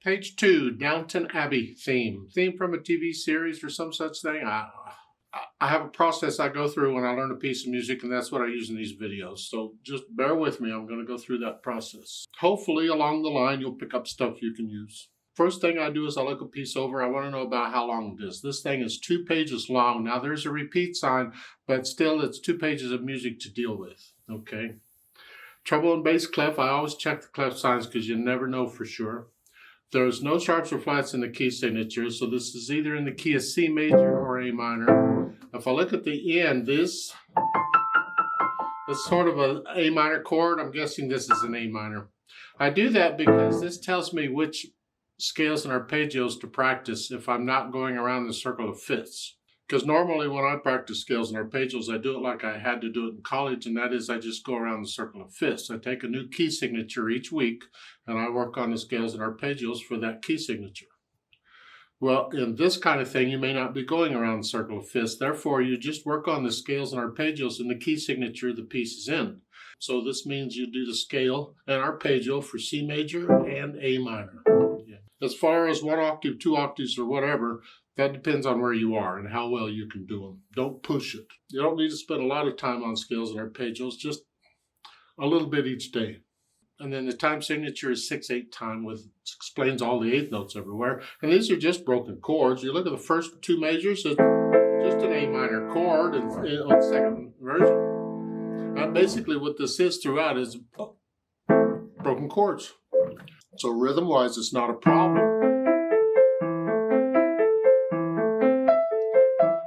Page 2, Downton Abbey Theme. Theme from a TV series or some such thing. I have a process I go through when I learn a piece of music, and that's what I use in these videos. So just bear with me. I'm going to go through that process. Hopefully, along the line, you'll pick up stuff you can use. First thing I do is I look a piece over. I want to know about how long it is. This thing is 2 pages long. Now, there's a repeat sign, but still, it's 2 pages of music to deal with. Okay. Treble and bass clef. I always check the clef signs because you never know for sure. There's no sharps or flats in the key signature, so this is either in the key of C major or A minor. If I look at the end, this is sort of an A minor chord. I'm guessing this is an A minor. I do that because this tells me which scales and arpeggios to practice if I'm not going around the circle of fifths. Because normally when I practice scales and arpeggios, I do it like I had to do it in college, and that is I just go around the circle of fifths. I take a new key signature each week, and I work on the scales and arpeggios for that key signature. Well, in this kind of thing, you may not be going around the circle of fifths. Therefore, you just work on the scales and arpeggios in the key signature the piece is in. So this means you do the scale and arpeggio for C major and A minor. Yeah. As far as 1 octave, 2 octaves, or whatever, that depends on where you are and how well you can do them. Don't push it. You don't need to spend a lot of time on scales and arpeggios, just a little bit each day. And then the time signature is 6/8 time, which explains all the eighth notes everywhere. And these are just broken chords. You look at the first 2 measures, it's just an A minor chord on the second version. And basically what this is throughout is broken chords. So rhythm-wise, it's not a problem.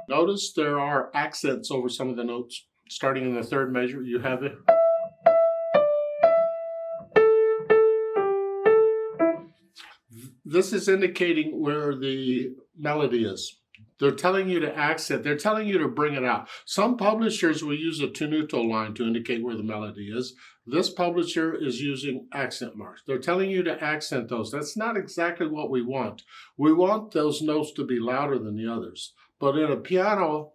Notice there are accents over some of the notes. Starting in the 3rd measure, you have it. This is indicating where the melody is. They're telling you to accent. They're telling you to bring it out. Some publishers will use a tenuto line to indicate where the melody is. This publisher is using accent marks. They're telling you to accent those. That's not exactly what we want. We want those notes to be louder than the others. But in a piano,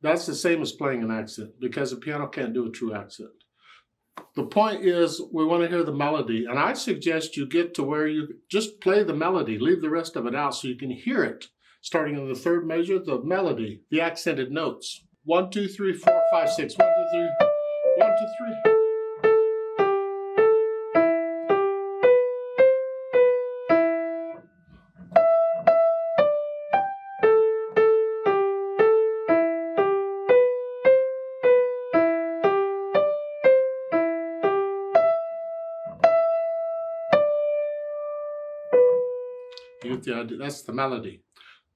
that's the same as playing an accent, because a piano can't do a true accent. The point is, we want to hear the melody, and I suggest you get to where you just play the melody, leave the rest of it out so you can hear it. Starting in the 3rd measure, the melody, the accented notes. 1, 2, 3, 4, 5, 6. 1, 2, 3. 1, 2, 3. You get the idea. That's the melody.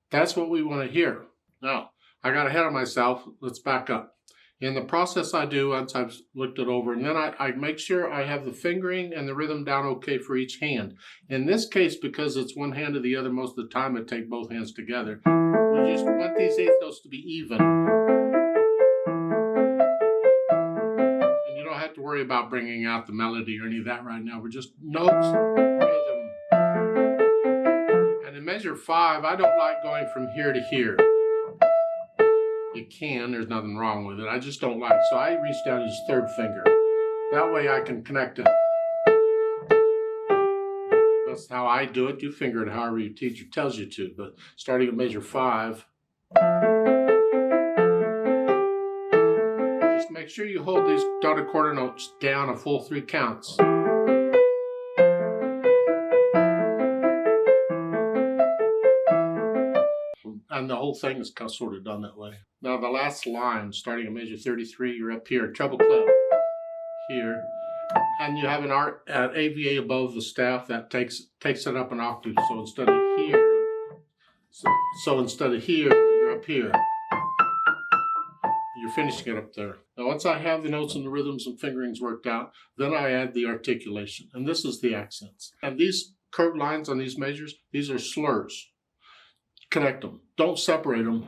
That's what we want to hear. Now, I got ahead of myself. Let's back up. In the process I do, once I've looked it over, and then I make sure I have the fingering and the rhythm down okay for each hand. In this case, because it's one hand to the other most of the time, I take both hands together. We just want these eighth notes to be even. And you don't have to worry about bringing out the melody or any of that right now. We're just notes, rhythm. In measure 5, I don't like going from here to here. You can, there's nothing wrong with it. I just don't like, so I reach down his 3rd finger. That way I can connect it. That's how I do it. You finger it however your teacher tells you to, but starting at measure 5, just make sure you hold these dotted quarter notes down a full 3 counts. And the whole thing is kind of sort of done that way. Now the last line, starting at measure 33, you're up here, treble clef here, and you have an AVA above the staff that takes it up an octave. So instead of here, so instead of here, you're up here. You're finishing it up there. Now once I have the notes and the rhythms and fingerings worked out, then I add the articulation, and this is the accents. And these curved lines on these measures, these are slurs. Connect them. Don't separate them.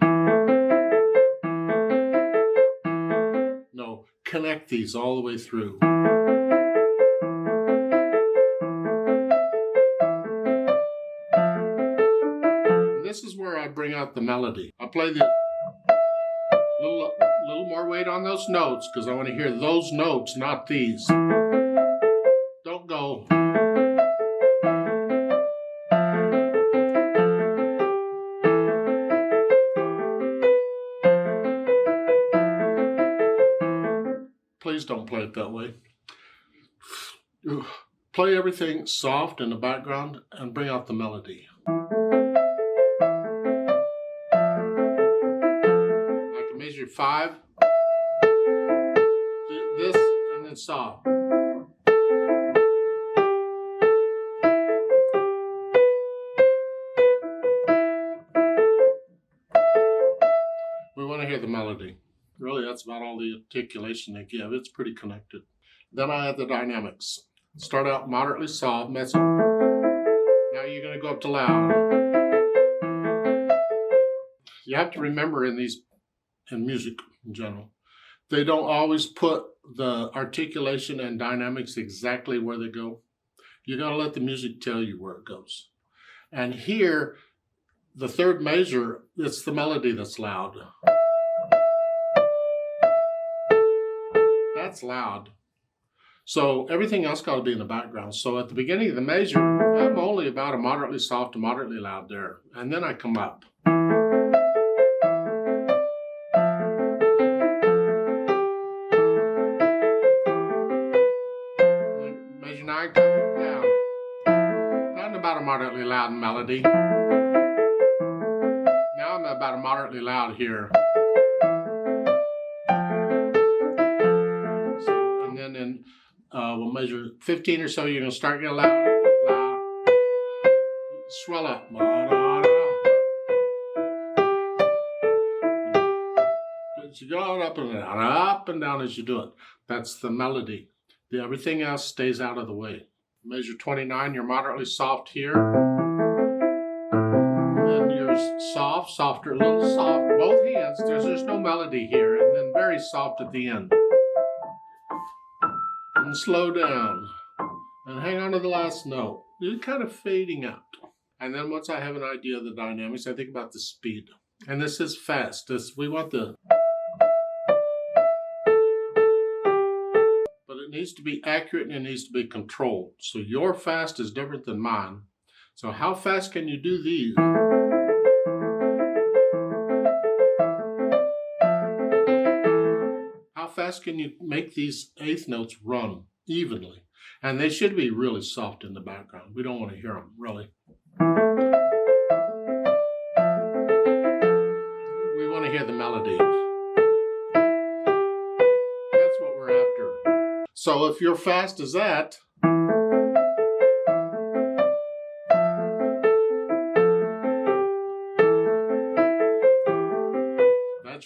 No, connect these all the way through. And this is where I bring out the melody. I play the little more weight on those notes because I want to hear those notes, not these. Don't go. don't play it that way. Play everything soft in the background and bring out the melody. I can measure 5, this, and then soft. We want to hear the melody. Really, that's about all the articulation they give. It's pretty connected. Then I add the dynamics. Start out moderately soft, mezzo. Now you're going to go up to loud. You have to remember in music in general, they don't always put the articulation and dynamics exactly where they go. You got to let the music tell you where it goes. And here, the third measure, it's the melody that's loud. That's loud. So everything else got to be in the background. So at the beginning of the measure, I'm only about a moderately soft to moderately loud there. And then I come up. Measure 9, come down. Down to about a moderately loud melody. Now I'm about a moderately loud here. So, and then in we'll measure 15 or so. You're going to start getting loud, swell up. You go up and down as you do it. That's the melody. Everything else stays out of the way. Measure 29. You're moderately soft here. And then you're soft, softer, a little soft. Both hands. There's no melody here, and then very soft at the end. And slow down and hang on to the last note. You're kind of fading out. And then once I have an idea of the dynamics, I think about the speed. And this is fast. We want the... But it needs to be accurate and it needs to be controlled. So your fast is different than mine. So how fast can you do these? Fast can you make these eighth notes run evenly? And they should be really soft in the background. We don't want to hear them, really. We want to hear the melody. That's what we're after. So if you're fast as that,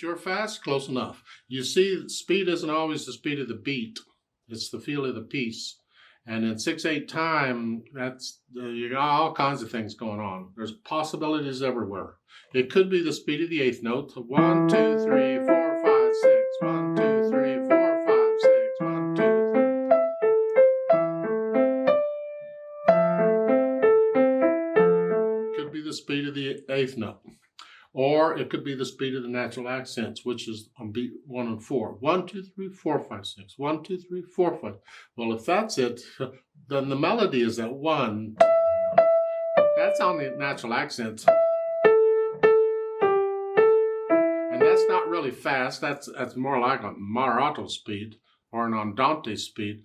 you're fast, close enough. You see, speed isn't always the speed of the beat. It's the feel of the piece. And in 6/8 time, you got all kinds of things going on. There's possibilities everywhere. It could be the speed of the eighth note. 1, 2, 3, 4, 5, 6. 1, 2, 3, 4, 5, 6. 1, 2, 3. Could be the speed of the eighth note. Or it could be the speed of the natural accents, which is on beat 1 and 4. 1, 2, 3, 4, 5, 6. 1, 2, 3, 4, 5. Well, if that's it, then the melody is at 1. That's on the natural accents. And that's not really fast. That's more like a moderato speed or an andante speed.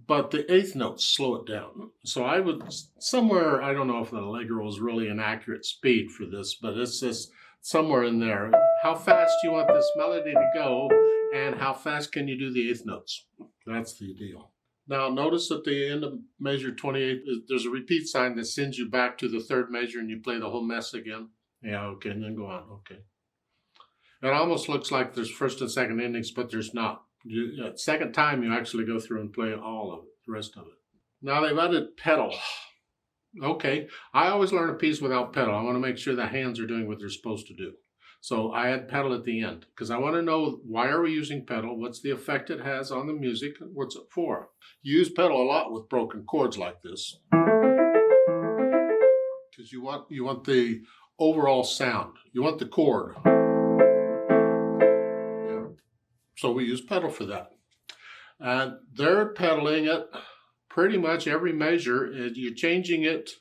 But the eighth notes slow it down. So I would somewhere, I don't know if the allegro is really an accurate speed for this, but it's just somewhere in there. How fast do you want this melody to go, and how fast can you do the eighth notes? That's the deal. Now notice at the end of measure 28, there's a repeat sign that sends you back to the third measure and you play the whole mess again. Yeah, okay, and then go on, okay. It almost looks like there's first and second endings, but there's not. Second time you actually go through and play all of it, the rest of it. Now they've added pedal. Okay, I always learn a piece without pedal. I want to make sure the hands are doing what they're supposed to do. So I add pedal at the end because I want to know why are we using pedal, what's the effect it has on the music, what's it for. You use pedal a lot with broken chords like this because you want the overall sound. You want the chord. So we use pedal for that. And they're pedaling it pretty much every measure. You're changing it,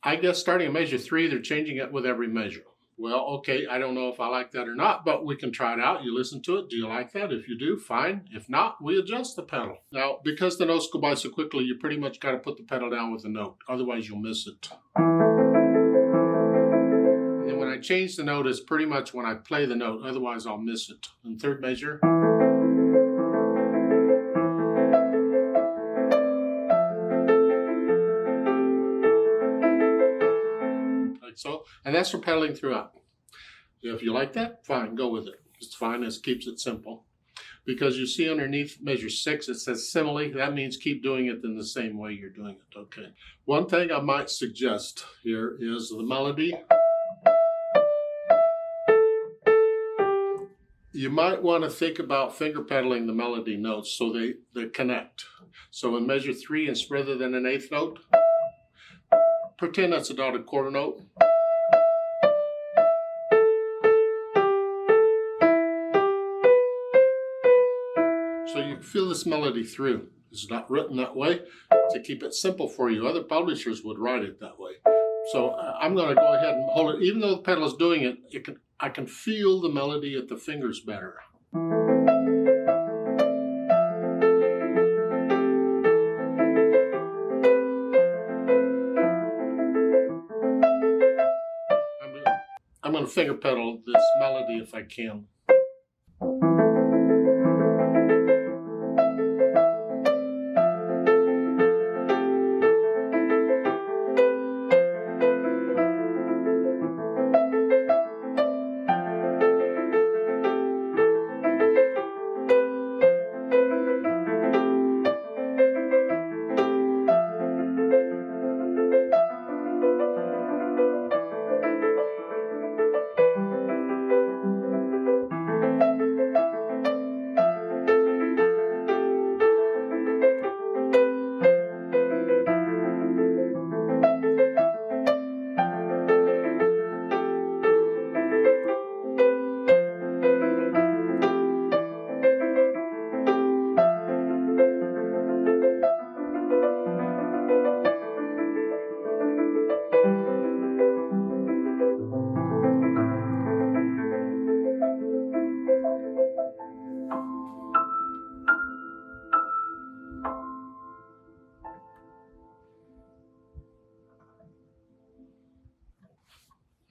I guess starting at measure 3, they're changing it with every measure. Well, okay, I don't know if I like that or not, but we can try it out. You listen to it. Do you like that? If you do, fine. If not, we adjust the pedal. Now, because the notes go by so quickly, you pretty much got to put the pedal down with the note. Otherwise, you'll miss it. And then when I change the note, it's pretty much when I play the note. Otherwise, I'll miss it. And third measure. So, and that's for pedaling throughout. If you like that, fine, go with it. It's fine, it keeps it simple. Because you see underneath measure 6, it says simile. That means keep doing it in the same way you're doing it, okay? One thing I might suggest here is the melody. You might want to think about finger pedaling the melody notes so they connect. So in measure 3, and rather than an 8th note, pretend that's a dotted quarter note. So you feel this melody through. It's not written that way to keep it simple for you. Other publishers would write it that way. So I'm going to go ahead and hold it. Even though the pedal is doing it, I can feel the melody at the fingers better. I'm going to finger pedal this melody if I can.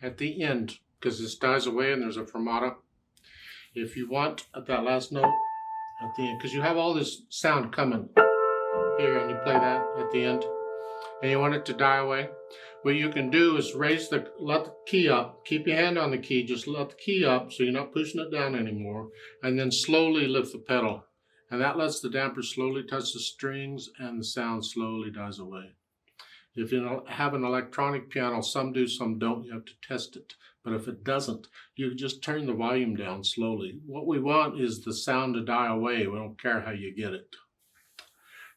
At the end, because this dies away and there's a fermata, if you want at that last note at the end, because you have all this sound coming here and you play that at the end and you want it to die away, what you can do is let the key up, keep your hand on the key, just let the key up so you're not pushing it down anymore, and then slowly lift the pedal, and that lets the damper slowly touch the strings and the sound slowly dies away. If you have an electronic piano, some do, some don't, you have to test it. But if it doesn't, you just turn the volume down slowly. What we want is the sound to die away. We don't care how you get it.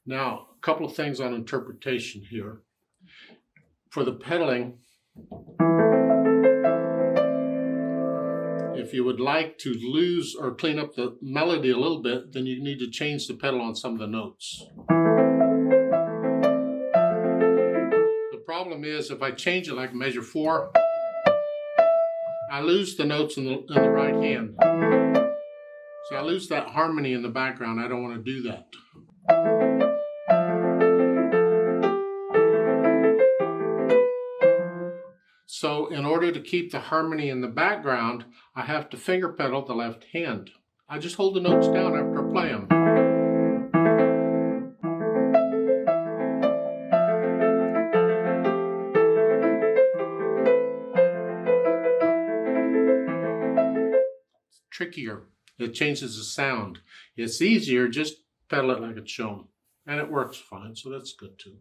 Now, a couple of things on interpretation here. For the pedaling, if you would like to lose or clean up the melody a little bit, then you need to change the pedal on some of the notes. Problem is, if I change it like measure 4, I lose the notes in the right hand. So I lose that harmony in the background. I don't want to do that. So in order to keep the harmony in the background, I have to finger pedal the left hand. I just hold the notes down after I play them. Trickier. It changes the sound. It's easier, just pedal it like it's shown. And it works fine, so that's good too.